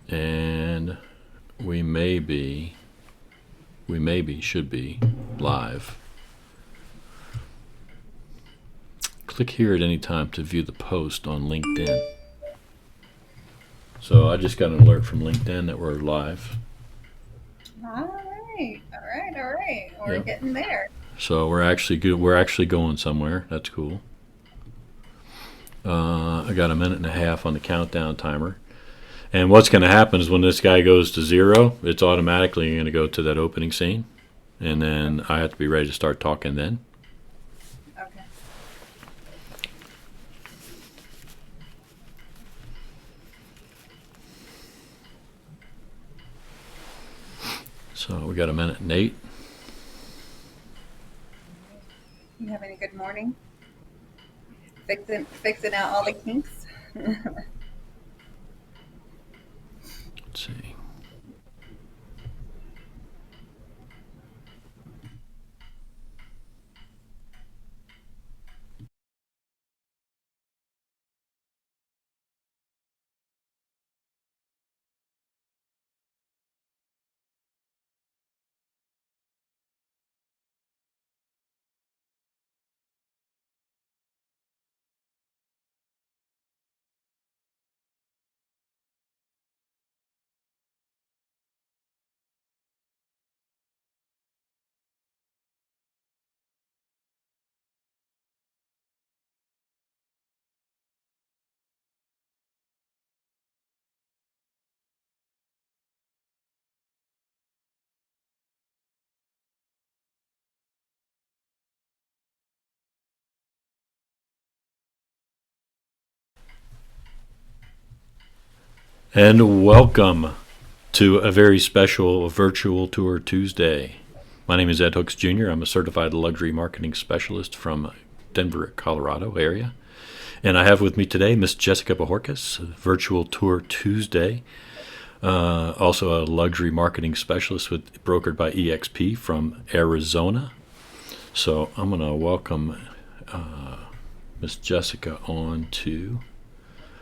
And should be live. Click here at any time to view the post on LinkedIn. So I just got an alert from LinkedIn that we're live. All right, all right, all right. We're Yep. getting there. So we're actually good. We're actually going somewhere. That's cool. I got a minute and a half on the countdown timer. And what's going to happen is when this guy goes to 0, it's automatically going to go to that opening scene. And then I have to be ready to start talking then. Okay. So we got a minute and 8. You having a good morning? Fixing out all the kinks. Let's see. And welcome to a very special virtual tour Tuesday. My name is Ed Hooks Jr. I'm a certified luxury marketing specialist from Denver, Colorado area. And I have with me today Miss Jessica Bojorquez, virtual tour Tuesday. Also a luxury marketing specialist brokered by EXP from Arizona. So I'm going to welcome Miss Jessica on to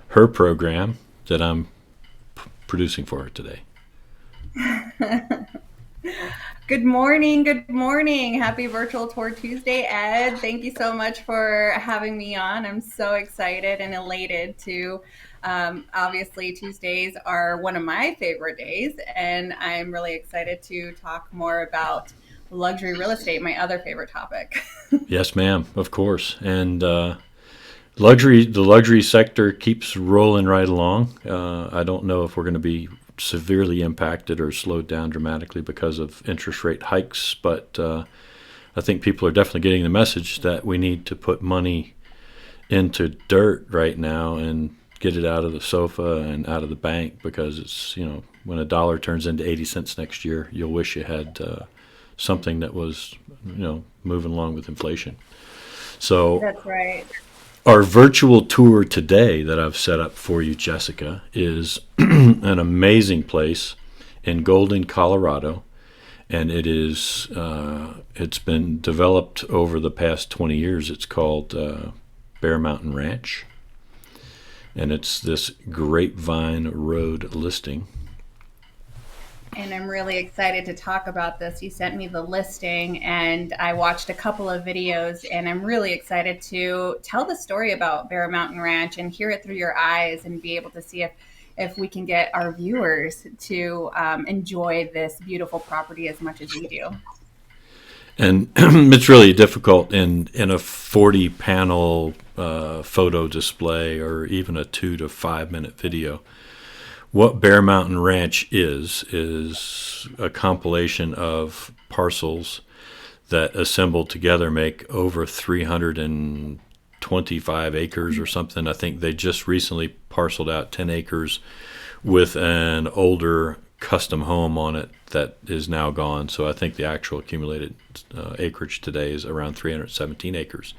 her program that I'm producing for her today. Good morning. Good morning. Happy Virtual Tour Tuesday, Ed. Thank you so much for having me on. I'm so excited and elated to. Obviously, Tuesdays are one of my favorite days, and I'm really excited to talk more about luxury real estate, my other favorite topic. Yes, ma'am, of course. And the luxury sector keeps rolling right along. I don't know if we're going to be severely impacted or slowed down dramatically because of interest rate hikes, but I think people are definitely getting the message that we need to put money into dirt right now and get it out of the sofa and out of the bank, because it's, when a dollar turns into 80 cents next year, you'll wish you had something that was, moving along with inflation. So That's right. our virtual tour today that I've set up for you, Jessica, is an amazing place in Golden, Colorado, and it's been developed over the past 20 years. It's called Bear Mountain Ranch, and it's this Grapevine Road listing. And I'm really excited to talk about this. You sent me the listing, and I watched a couple of videos, and I'm really excited to tell the story about Bear Mountain Ranch and hear it through your eyes and be able to see if we can get our viewers to enjoy this beautiful property as much as we do. And it's really difficult in a 40 panel photo display or even a 2 to 5 minute video. What Bear Mountain Ranch is a compilation of parcels that assembled together make over 325 acres or something. I think they just recently parceled out 10 acres with an older custom home on it that is now gone. So I think the actual accumulated acreage today is around 317 acres.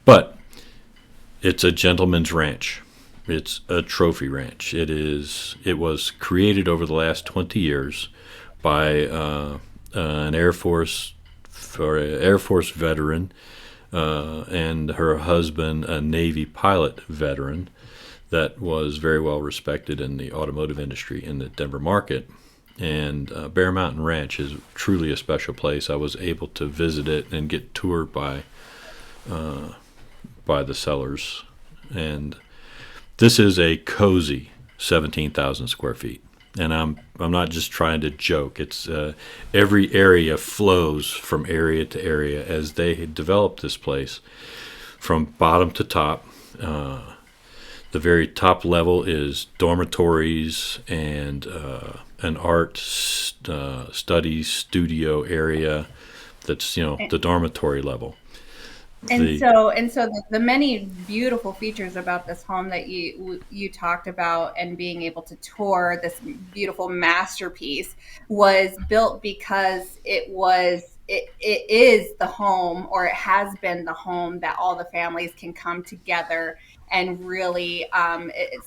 But it's a gentleman's ranch. It's a trophy ranch. It was created over the last 20 years by an Air Force veteran and her husband, a Navy pilot veteran, that was very well respected in the automotive industry in the Denver market. And Bear Mountain Ranch is truly a special place. I was able to visit it and get toured by the sellers. And this is a cozy 17,000 square feet. And I'm not just trying to joke. It's every area flows from area to area as they had developed this place from bottom to top. The very top level is dormitories and an art studies studio area. That's the dormitory level. And The so the many beautiful features about this home that you talked about and being able to tour this beautiful masterpiece was built because it is the home, or it has been the home that all the families can come together and really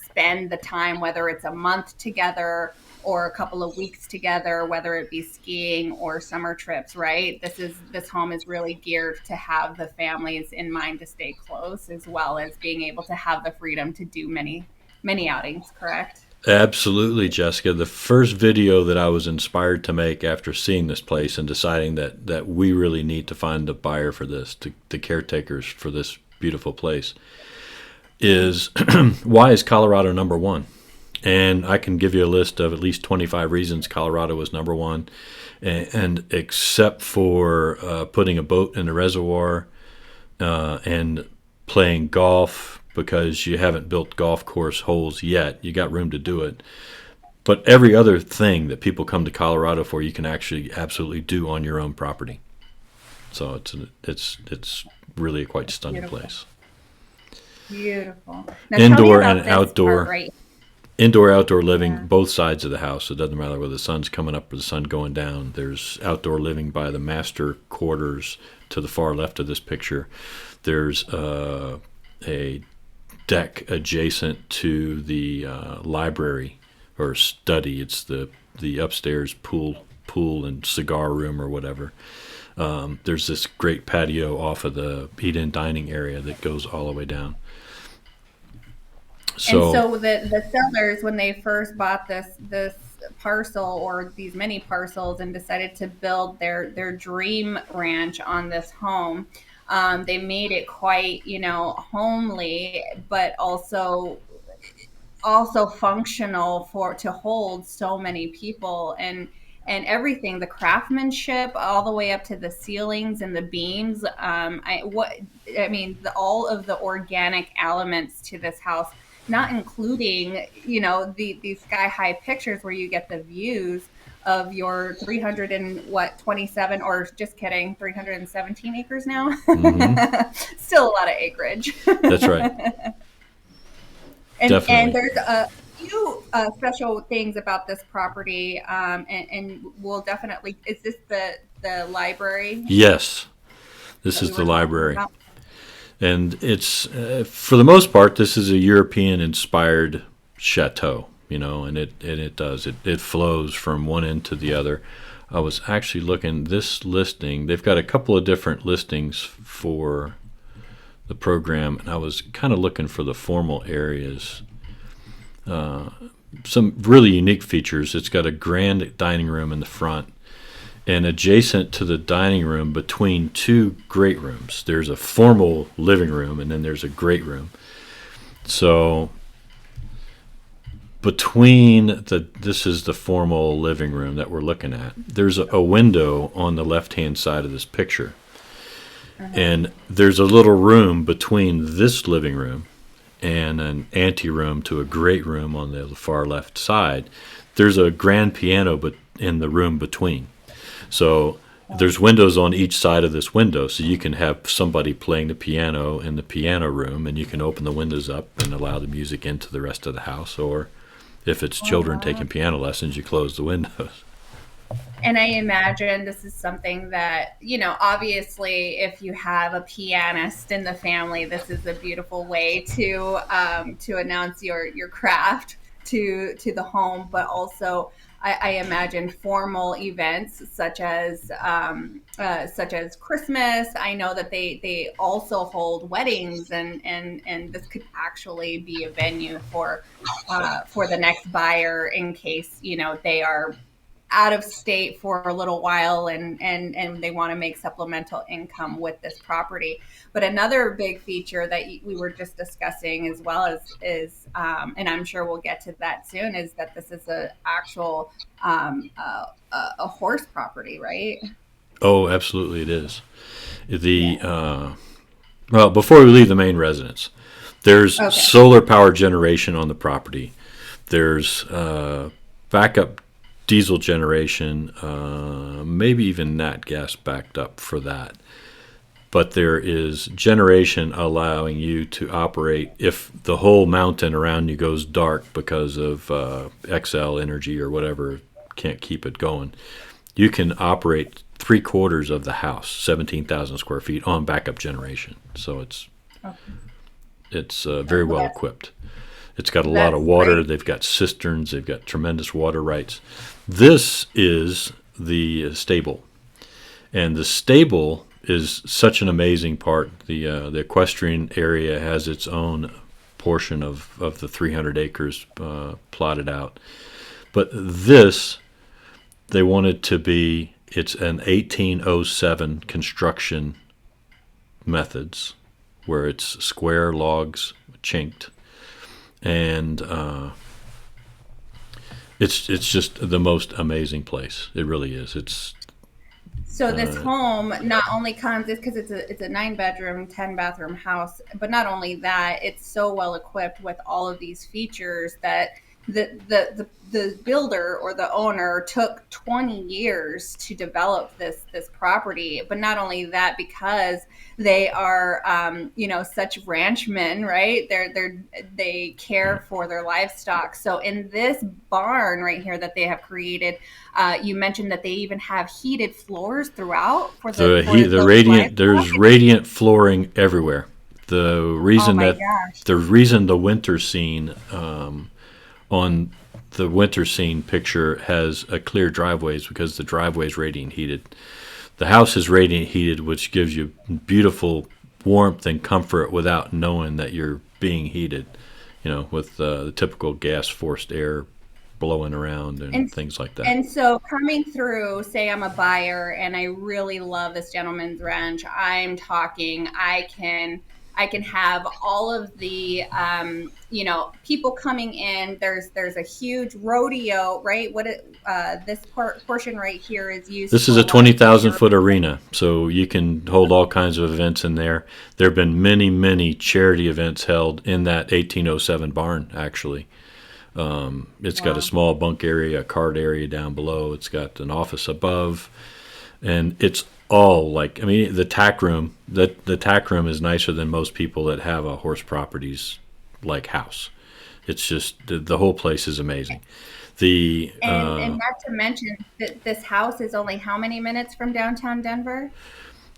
spend the time, whether it's a month together or a couple of weeks together, whether it be skiing or summer trips, right? This home is really geared to have the families in mind to stay close, as well as being able to have the freedom to do many outings, correct? Absolutely, Jessica. The first video that I was inspired to make after seeing this place and deciding that we really need to find a buyer for this, the caretakers for this beautiful place, is why is Colorado number one? And I can give you a list of at least 25 reasons Colorado was number one. And except for putting a boat in a reservoir and playing golf, because you haven't built golf course holes yet, you got room to do it. But every other thing that people come to Colorado for, you can actually absolutely do on your own property. So it's really a quite stunning Beautiful. place. Beautiful. Now tell me Indoor and about this part outdoor right Indoor outdoor living, here. both sides of the house. It doesn't matter whether the sun's coming up or the sun going down. There's outdoor living by the master quarters to the far left of this picture. There's a deck adjacent to the library or study. It's the upstairs pool and cigar room or whatever. There's this great patio off of the eat-in dining area that goes all the way down. And So so the sellers, when they first bought this parcel or these many parcels and decided to build their dream ranch on this home, they made it quite, homely, but also functional for to hold so many people, and everything, the craftsmanship all the way up to the ceilings and the beams. All of the organic elements to this house, not including these sky high pictures where you get the views of your 300 and what 27, or just kidding, 317 acres now. mhm, Still a lot of acreage. that's right. And Definitely. there's a few special things about this property, and we'll definitely. Is this the library Yes, this that we is the were talking library. about? And it's, for the most part, this is a European inspired chateau, and it does. It flows from one end to the other. I was actually looking this listing. They've got a couple of different listings for the program, and I was kind of looking for the formal areas. Some really unique features. It's got a grand dining room in the front, and adjacent to the dining room, between two great rooms, there's a formal living room, and then there's a great room. So this is the formal living room that we're looking at. There's a window on the left-hand side of this picture, and there's a little room between this living room and an anteroom to a great room on the far left side. There's a grand piano but in the room between. So there's windows on each side of this window, so you can have somebody playing the piano in the piano room, and you can open the windows up and allow the music into the rest of the house. Or if it's Oh, children wow. taking piano lessons, you close the windows. And I imagine this is something that, obviously, if you have a pianist in the family, this is a beautiful way to announce your craft to the home. But also, I imagine formal events such as Christmas. I know that they also hold weddings, and this could actually be a venue for the next buyer in case they are out of state for a little while and they want to make supplemental income with this property. But another big feature that we were just discussing as well is and I'm sure we'll get to that soon, is that this is a actual a horse property, right? Oh, absolutely, it is. The Well, before we leave the main residence, there's Okay. solar power generation on the property. There's backup diesel generation, maybe even nat gas backed up for that. But there is generation allowing you to operate if the whole mountain around you goes dark because of XL energy or whatever can't keep it going. You can operate three-quarters of the house, 17,000 square feet, on backup generation. So it's very Well, well that's equipped. It's got a lot that's of water. great. They've got cisterns. They've got tremendous water rights. This is the stable, and the stable is such an amazing part. The equestrian area has its own portion of the 300 acres plotted out. But this, they wanted to be, it's an 1807 construction methods where it's square logs chinked, and it's just the most amazing place. It really is. It's So this home not only comes because it's a 9 bedroom, 10 bathroom house, but not only that, it's so well equipped with all of these features that the builder or the owner took 20 years to develop this property. But not only that, because they are such ranchmen, right? They care for their livestock. So in this barn right here that they have created, you mentioned that they even have heated floors throughout the those radiant. livestock. There's radiant flooring everywhere. Oh my The gosh. reason the winter scene on the winter scene picture has a clear driveway is because the driveway is radiant heated. The house is radiant heated, which gives you beautiful warmth and comfort without knowing that you're being heated. With the typical gas forced air blowing around and And things like that. and so coming through, say I'm a buyer and I really love this gentleman's ranch. I'm talking I can have all of the people coming in. There's a huge rodeo, right? This portion right here is used This is for a a lot of 20,000 deer. foot arena, so you can hold all kinds of events in there. There have been many, many charity events held in that 1807 barn, actually. It's got a Wow. small bunk area, a cart area down below. It's got an office above, and it's all like, I mean, the tack room is nicer than most people that have a horse properties like house. It's just the whole place is amazing. The And not to mention that this house is only how many minutes from downtown Denver?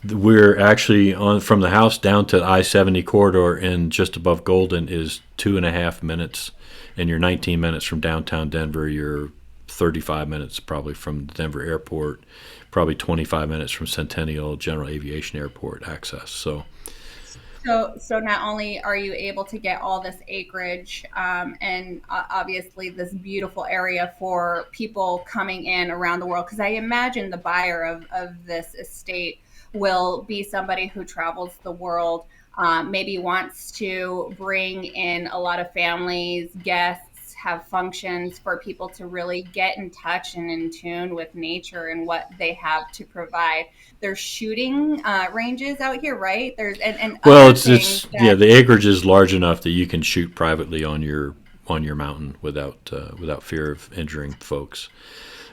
We're actually on from the house down to I-70 corridor, and just above Golden is 2.5 minutes, and you're 19 minutes from downtown Denver. You're 35 minutes probably from the Denver airport, probably 25 minutes from Centennial General Aviation Airport access. So So not only are you able to get all this acreage and obviously this beautiful area for people coming in around the world, because I imagine the buyer of this estate will be somebody who travels the world, maybe wants to bring in a lot of families, guests, have functions for people to really get in touch and in tune with nature and what they have to provide. There's shooting ranges out here, right? There's and well, other it's things yeah, that the acreage is large enough that you can shoot privately on your mountain without fear of injuring folks.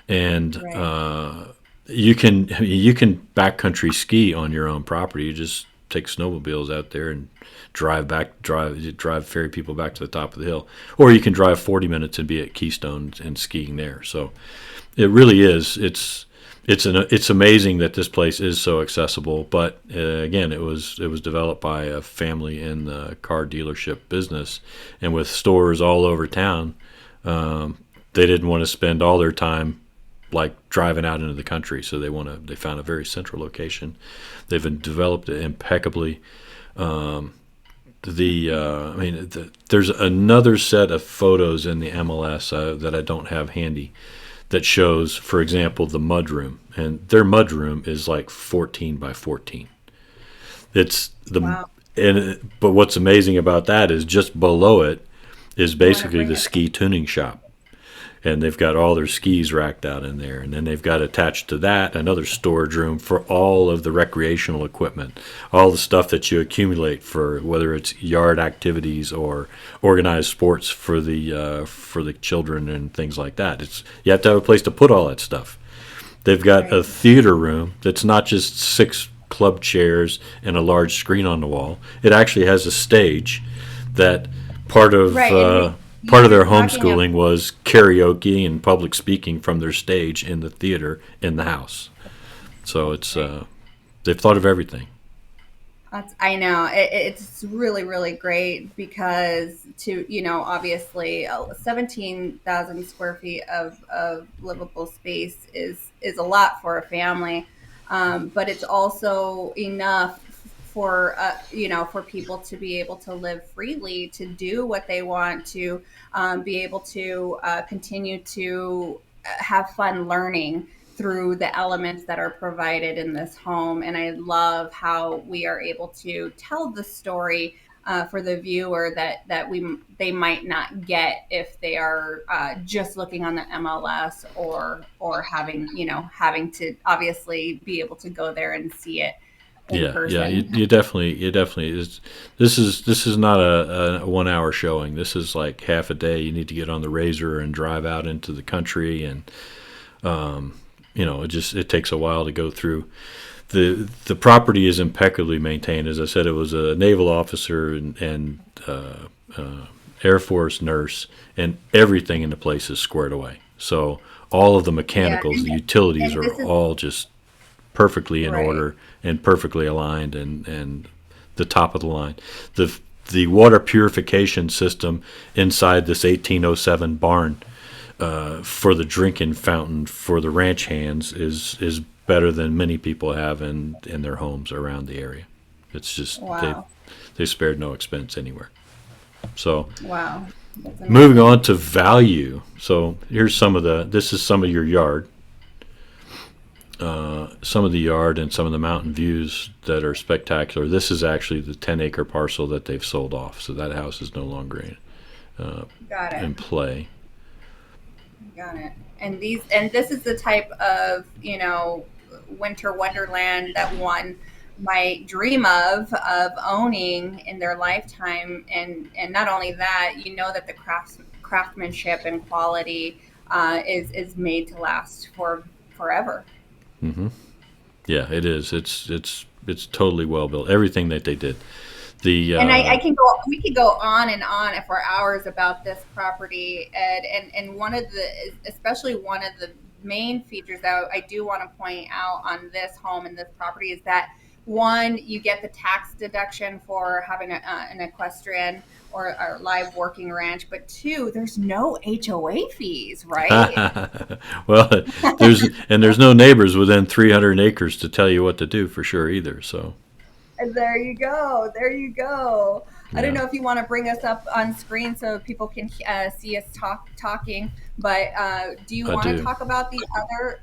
And right. you can backcountry ski on your own property. You just take snowmobiles out there and drive ferry people back to the top of the hill, or you can drive 40 minutes and be at Keystone and skiing there. So it really is. It's amazing that this place is so accessible. But again, it was developed by a family in the car dealership business, and with stores all over town. they didn't want to spend all their time like driving out into the country, so they found a very central location. They've developed it impeccably. There's another set of photos in the MLS that I don't have handy that shows, for example, the mudroom, and their mudroom is like 14 by 14. It's the Wow. but what's amazing about that is just below it is I want to basically bring the it. ski tuning shop, and they've got all their skis racked out in there, and then they've got attached to that another storage room for all of the recreational equipment, all the stuff that you accumulate for whether it's yard activities or organized sports for the children and things like that. It's you have to have a place to put all that stuff. They've got a Right. theater room that's not just 6 club chairs and a large screen on the wall. It actually has a stage that part of Right. And part of you're their talking of homeschooling was karaoke and public speaking from their stage in the theater in the house. So they've thought of everything. I know it's really, really great because obviously 17,000 square feet of livable space is a lot for a family, but it's also enough for for people to be able to live freely, to do what they want, to be able to continue to have fun learning through the elements that are provided in this home. And I love how we are able to tell the story for the viewer that they might not get if they are just looking on the MLS, or having to obviously be able to go there and see it in Yeah, yeah, person. you definitely is. This is not a 1 hour showing. This is like half a day. You need to get on the Razor and drive out into the country, and it takes a while to go through. The property is impeccably maintained. As I said, it was a naval officer and Air Force nurse, and everything in the place is squared away. So all of the Yeah, mechanicals, the utilities and are this is all just perfectly in right. order and perfectly aligned, and the top of the line. The water purification system inside this 1807 barn for the drinking fountain for the ranch hands is better than many people have in their homes around the area. It's just Wow. they spared no expense anywhere. So Wow. That's moving amazing. on to value. So here's this is some of your yard. Some of the yard and some of the mountain views that are spectacular. This is actually the 10-acre parcel that they've sold off, so that house is no longer Got it. in play. Got it. And this is the type of, winter wonderland that one might dream of owning in their lifetime. And not only that, that the craftsmanship and quality is made to last for forever. Hmm. Yeah, it is. It's totally well built. Everything that they did. The And I can go. We could go on and on for hours about this property, Ed. And especially one of the main features that I do want to point out on this home and this property is that, one, you get the tax deduction for having an equestrian or live working ranch, but two, there's no HOA fees, right? well, there's no neighbors within 300 acres to tell you what to do for sure either. So And there you go. There you go. I don't yeah, know if you want to bring us up on screen so people can see us talking, but do you I want to do. talk about the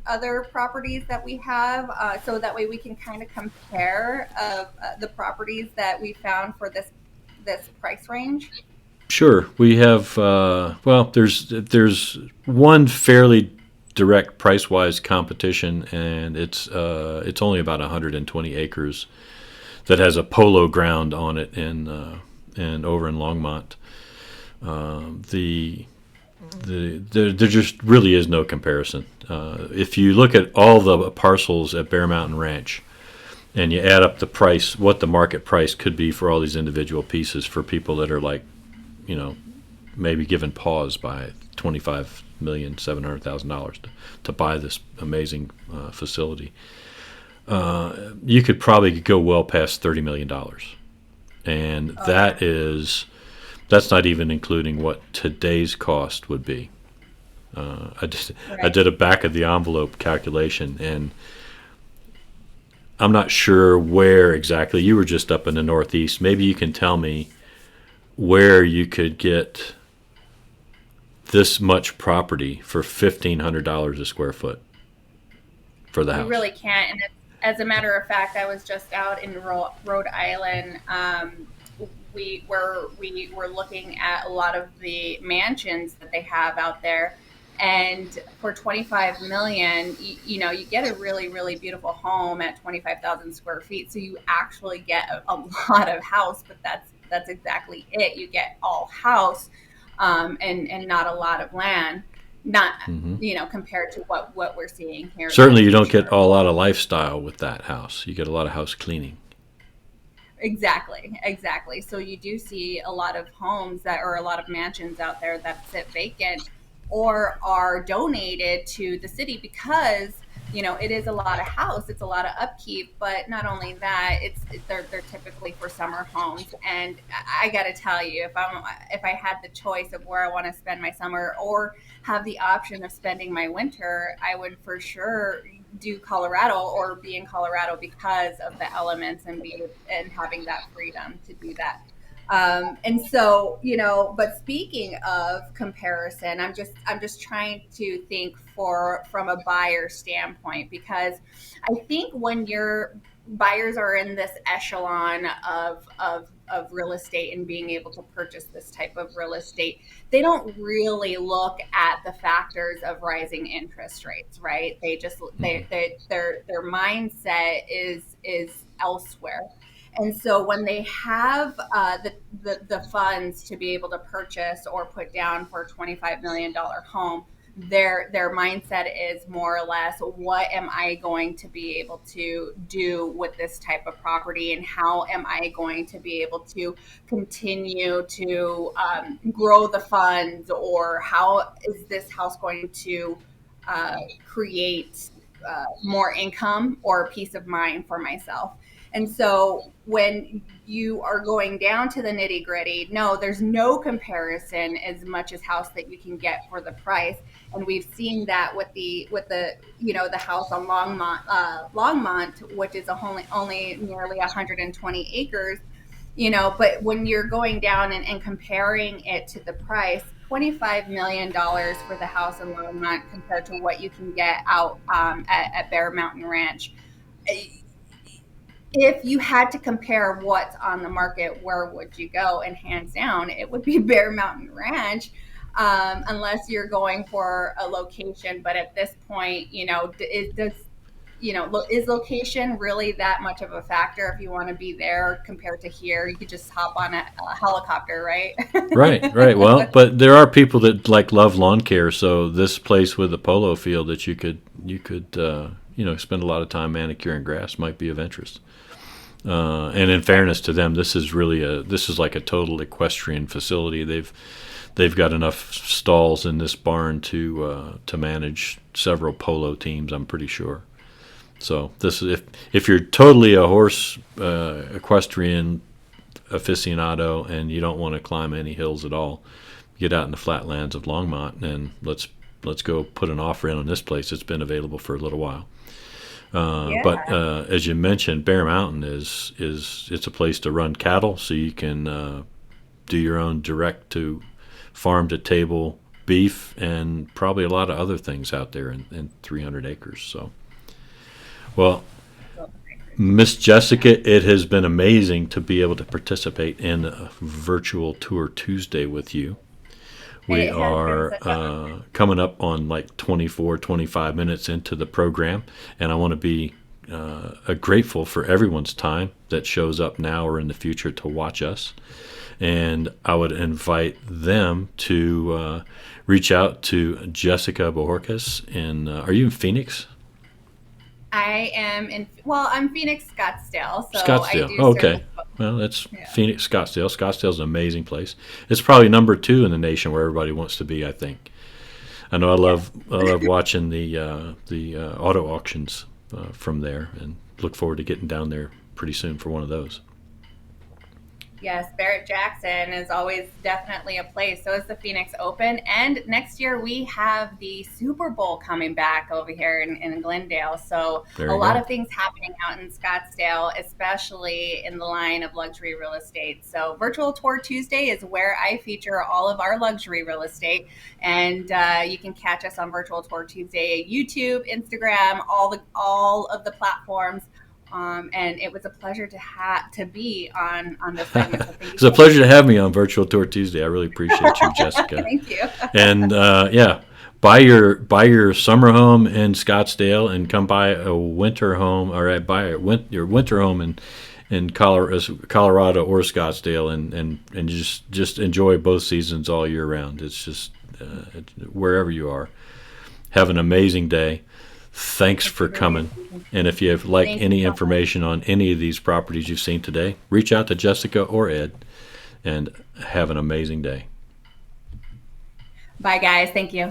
other properties that we have, so that way we can kind of compare the properties that we found for this price range? Sure, we have. There's one fairly direct price wise competition, and it's only about 120 acres that has a polo ground on it and over in Longmont. The there just really is no comparison. If you look at all the parcels at Bear Mountain Ranch and you add up the price, what the market price could be for all these individual pieces for people that are like, you know, maybe given pause by $25,700,000 to buy this amazing facility, you could probably go well past $30 million, and Oh yeah. that's not even including what today's cost would be. I Right. did a back of the envelope calculation, and I'm not sure where exactly. You were just up in the Northeast. Maybe you can tell me where you could get this much property for $1,500 a square foot for the You house. really can't. And as a matter of fact, I was just out in Rhode Island. We were looking at a lot of the mansions that they have out there, and for 25 million, you get a really really beautiful home at 25,000 square feet. So you actually get a lot of house, but that's exactly it. You get all house, and not a lot of land. Not Hmm. compared to what we're seeing here, Certainly, that's you for don't get sure. a lot of lifestyle with that house. You get a lot of house cleaning. Exactly, exactly. So you do see a lot of homes that, or a lot of mansions out there that sit vacant or are donated to the city because it is a lot of house, it's a lot of upkeep, but not only that, they're typically for summer homes. And I got to tell you, if I had the choice of where I want to spend my summer or have the option of spending my winter, I would for sure do Colorado or be in Colorado because of the elements and having that freedom to do that. And so, but speaking of comparison, I'm just trying to think from a buyer standpoint, because I think when your buyers are in this echelon of real estate and being able to purchase this type of real estate, they don't really look at the factors of rising interest rates, right? They just Hmm. their mindset is elsewhere. And so when they have the funds to be able to purchase or put down for a $25 million home, their mindset is more or less, what am I going to be able to do with this type of property, and how am I going to be able to continue to grow the funds, or how is this house going to create more income or peace of mind for myself. And so when you are going down to the nitty gritty, no, there's no comparison as much as house that you can get for the price. And we've seen that with the house on Longmont, which is only nearly 120 acres. But when you're going down and comparing it to the price, $25 million for the house in Longmont compared to what you can get out at Bear Mountain Ranch. If you had to compare what's on the market, where would you go? And hands down, it would be Bear Mountain Ranch, unless you're going for a location. But at this point, is location really that much of a factor if you want to be there compared to here? You could just hop on a helicopter, right? Right, right. Well, but there are people that like love lawn care, so this place with a polo field that you could spend a lot of time manicuring grass might be of interest. And in fairness to them, this is like a total equestrian facility. They've got enough stalls in this barn to manage several polo teams. I'm pretty sure. So this is if you're totally a horse equestrian aficionado and you don't want to climb any hills at all, get out in the flatlands of Longmont and let's go put an offer in on this place. It's been available for a little while. But Yeah. as you mentioned, Bear Mountain is it's a place to run cattle, so you can do your own direct to farm to table beef and probably a lot of other things out there in 300 acres. So, well, Miss Jessica, it has been amazing to be able to participate in a virtual tour Tuesday with you. We It has been are such a coming up on like 24, 25 minutes into the program, and I want to be grateful for everyone's time that shows up now or in the future to watch us. And I would invite them to reach out to Jessica Bojorquez. Are you in Phoenix? I am I'm Phoenix, Scottsdale, so I Scottsdale. do Oh, service okay. both. Well, that's Yeah. Phoenix, Scottsdale. Scottsdale's an amazing place. It's probably number two in the nation where everybody wants to be. I think. I know Yes. I love watching the auto auctions from there, and look forward to getting down there pretty soon for one of those. Yes, Barrett Jackson is always definitely a place. So is the Phoenix Open. And next year we have the Super Bowl coming back over here in Glendale. So There a you lot go. of things happening out in Scottsdale, especially in the line of luxury real estate. So Virtual Tour Tuesday is where I feature all of our luxury real estate. And you can catch us on Virtual Tour Tuesday, YouTube, Instagram, all of the platforms. And it was a pleasure to be on this segment. So thank you It's a so much. pleasure to have me on Virtual Tour Tuesday. I really appreciate you, Jessica. Thank you. And yeah, buy your summer home in Scottsdale and come buy a winter home, or buy your winter home in Colorado or Scottsdale, and just enjoy both seasons all year round. It's just wherever you are. Have an amazing day. Thanks It's for great. coming. And if you have like Thank you any so much. information on any of these properties you've seen today, reach out to Jessica or Ed, and have an amazing day. Bye, guys. Thank you.